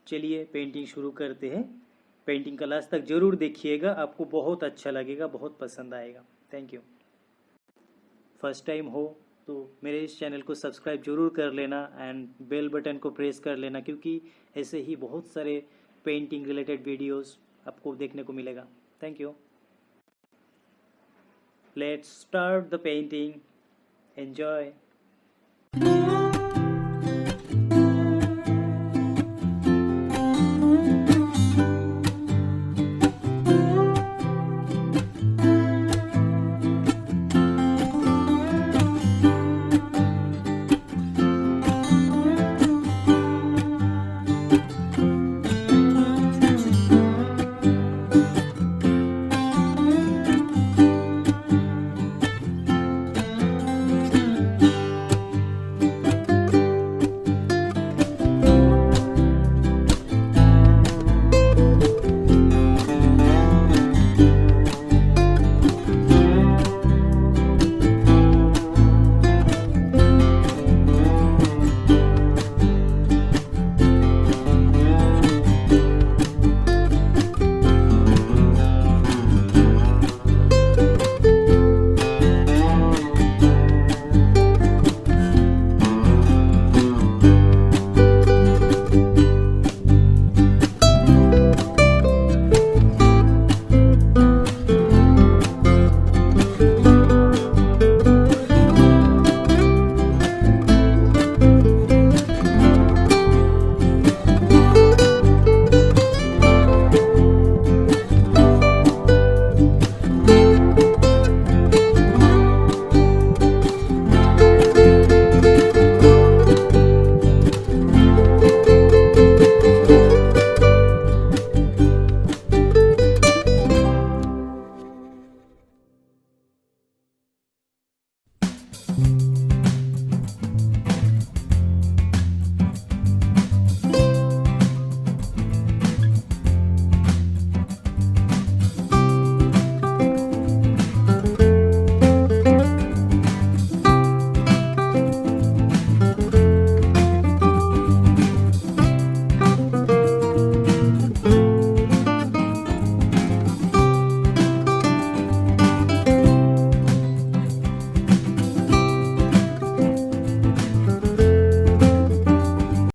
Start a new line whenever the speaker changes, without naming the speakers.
चलिए पेंटिंग शुरू करते हैं। पेंटिंग का लास्ट तक ज़रूर देखिएगा, आपको बहुत अच्छा लगेगा, बहुत पसंद आएगा। Thank you. फर्स्ट टाइम हो तो मेरे इस चैनल को सब्सक्राइब जरूर कर लेना एंड बेल बटन को प्रेस कर लेना, क्योंकि ऐसे ही बहुत सारे पेंटिंग रिलेटेड वीडियोस आपको देखने को मिलेगा। Thank you. Let's start the painting. Enjoy.